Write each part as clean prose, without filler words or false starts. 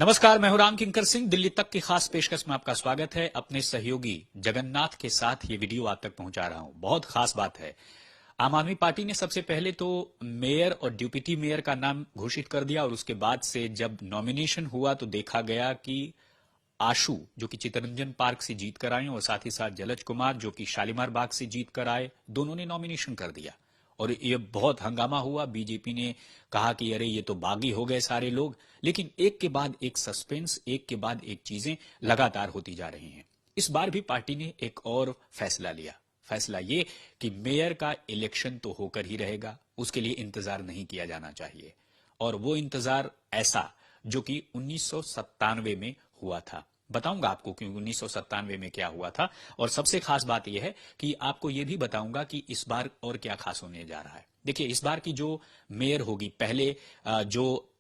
नमस्कार, मैं हूं राम किंकर सिंह। दिल्ली तक की खास पेशकश में आपका स्वागत है। अपने सहयोगी जगन्नाथ के साथ ये वीडियो आप तक पहुंचा रहा हूं। बहुत खास बात है, आम आदमी पार्टी ने सबसे पहले तो मेयर और डिप्टी मेयर का नाम घोषित कर दिया और उसके बाद से जब नॉमिनेशन हुआ तो देखा गया कि आशु जो कि चित्तरंजन पार्क से जीत कर आए और साथ ही साथ जलज कुमार जो कि शालीमार बाग से जीत कर आए, दोनों ने नॉमिनेशन कर दिया और ये बहुत हंगामा हुआ। बीजेपी ने कहा कि अरे ये तो बागी हो गए सारे लोग, लेकिन एक के बाद एक सस्पेंस, एक के बाद एक चीजें लगातार होती जा रही हैं। इस बार भी पार्टी ने एक और फैसला लिया। फैसला ये कि मेयर का इलेक्शन तो होकर ही रहेगा, उसके लिए इंतजार नहीं किया जाना चाहिए। और वो इंतजार ऐसा जो कि 1997 में हुआ था। बताऊंगा आपको कि 1997 में क्या हुआ था और सबसे खास बात यह है कि आपको यह भी बताऊंगा कि इस बार और क्या खास होने जा रहा है। देखिए, इस बार की जो मेयर होगी, पहले जो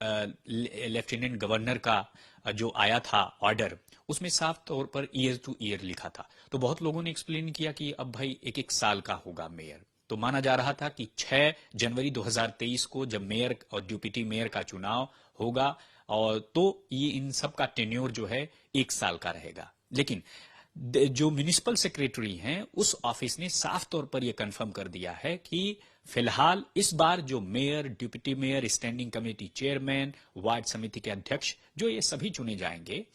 लेफ्टिनेंट गवर्नर का जो आया था ऑर्डर, उसमें साफ तौर पर ईयर टू ईयर लिखा था। तो बहुत लोगों ने एक्सप्लेन किया कि अब भाई एक एक साल का होगा मेयर। तो माना जा रहा था कि 6 जनवरी 2023 को जब मेयर और डिप्टी मेयर का चुनाव होगा और तो ये इन सब का टेन्योर जो है 1 साल का रहेगा। लेकिन जो म्युनिसिपल सेक्रेटरी हैं उस ऑफिस ने साफ तौर पर यह कंफर्म कर दिया है कि फिलहाल इस बार जो mayor, deputy mayor, standing committee chairman, ward समिति के अध्यक्ष जो ये सभी चुने जाएंगे,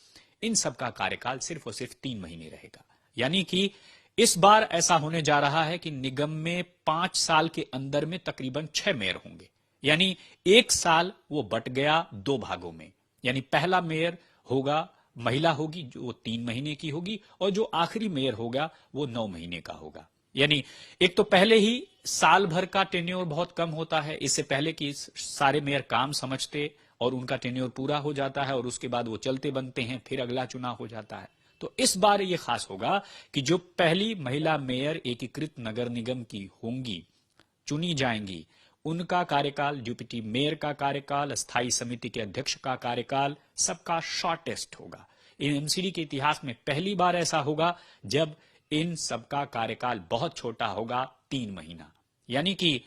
इन सब का कार्यकाल सिर्फ और सिर्फ 3 महीने रहेगा। यानी कि इस बार ऐसा होने जा रहा है कि निगम में 5 साल के अंदर में तकरीबन 6 मेयर होंगे। यानी 1 साल वो बट गया 2 भागों में। यानी पहला मेयर होगा, महिला होगी जो 3 महीने की होगी और जो आखिरी मेयर होगा वो 9 महीने का होगा। यानी एक तो पहले ही साल भर का टेन्योर बहुत कम होता है, इससे पहले कि सारे मेयर काम समझते और उनका टेन्योर पूरा हो जाता है और उसके बाद वो चलते बनते हैं, फिर अगला चुनाव हो जाता है। तो इस बार ये खास होगा कि जो पहली महिला मेयर एकीकृत नगर निगम की होंगी, चुनी जाएंगी, उनका कार्यकाल, डिप्टी मेयर का कार्यकाल, स्थायी समिति के अध्यक्ष का कार्यकाल सबका शॉर्टेस्ट होगा। एमसीडी के इतिहास में पहली बार ऐसा होगा जब इन सबका कार्यकाल बहुत छोटा होगा, 3 महीना। यानी कि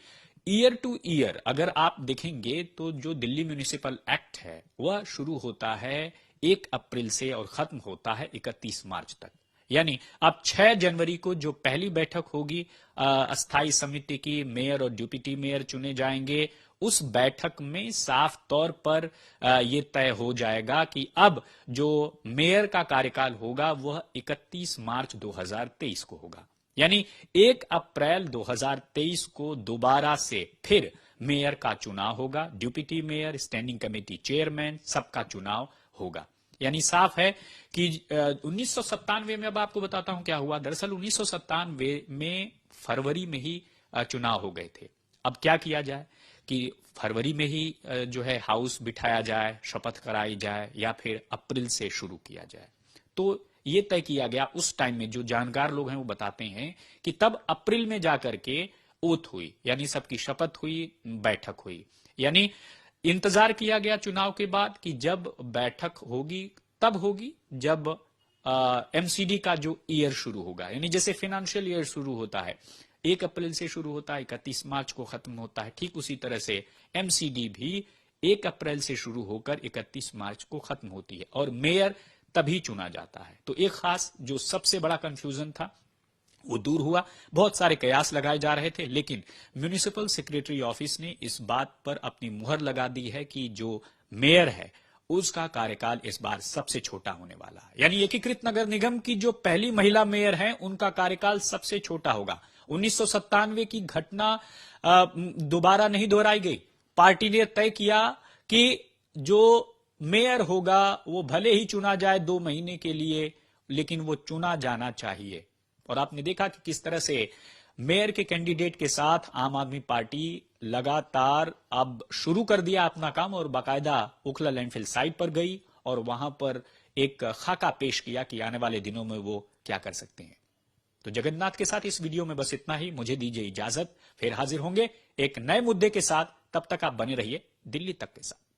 ईयर टू ईयर अगर आप देखेंगे तो जो दिल्ली म्युनिसिपल एक्ट है वह शुरू होता है 1 अप्रैल से और खत्म होता है 31 मार्च तक। यानी अब 6 जनवरी को जो पहली बैठक होगी अस्थायी समिति की, मेयर और डिप्टी मेयर चुने जाएंगे, उस बैठक में साफ तौर पर ये तय हो जाएगा कि अब जो मेयर का कार्यकाल होगा वह 31 मार्च 2023 को होगा। यानी 1 अप्रैल 2023 को दोबारा से फिर मेयर का चुनाव होगा, deputy mayor, standing committee chairman सबका चुनाव होगा। यानी साफ है कि 1997 में, अब आपको बताता हूं क्या हुआ। दरअसल 1997 में फरवरी में ही चुनाव हो गए थे। अब क्या किया जाए कि फरवरी में ही जो है हाउस बिठाया जाए, शपथ कराई जाए या फिर अप्रैल से शुरू किया जाए। तो ये तय किया गया उस टाइम में। जो जानकार लोग हैं वो बताते हैं कि तब अप्रैल में जाकर के ओथ हुई, यानी सबकी शपथ हुई, बैठक हुई। यानी इंतजार किया गया चुनाव के बाद कि जब बैठक होगी तब होगी जब एमसीडी का जो ईयर शुरू होगा। यानी जैसे फाइनेंशियल ईयर शुरू होता है 1 अप्रैल से शुरू होता है, 31 मार्च को खत्म होता है, ठीक उसी तरह से एमसीडी भी 1 अप्रैल से शुरू होकर 31 मार्च को खत्म होती है और मेयर तभी चुना जाता है। तो एक खास जो सबसे बड़ा कंफ्यूजन था वो दूर हुआ। बहुत सारे कयास लगाए जा रहे थे, लेकिन म्युनिसिपल सेक्रेटरी ऑफिस ने इस बात पर अपनी मुहर लगा दी है कि जो मेयर है उसका कार्यकाल इस बार सबसे छोटा होने वाला है। यानी एकीकृत नगर निगम की जो पहली महिला मेयर है उनका कार्यकाल सबसे छोटा होगा। 1997 की घटना दोबारा नहीं दोहराई गई। पार्टी ने तय किया कि जो मेयर होगा वो भले ही चुना जाए 2 महीने के लिए, लेकिन वो चुना जाना चाहिए। और आपने देखा कि किस तरह से मेयर के कैंडिडेट के साथ आम आदमी पार्टी लगातार अब शुरू कर दिया अपना काम और बाकायदा ओखला लैंडफिल साइट पर गई और वहां पर एक खाका पेश किया कि आने वाले दिनों में वो क्या कर सकते हैं। तो जगन्नाथ के साथ इस वीडियो में बस इतना ही। मुझे दीजिए इजाजत, फिर हाजिर होंगे एक नए मुद्दे के साथ। तब तक आप बने रहिए दिल्ली तक के साथ।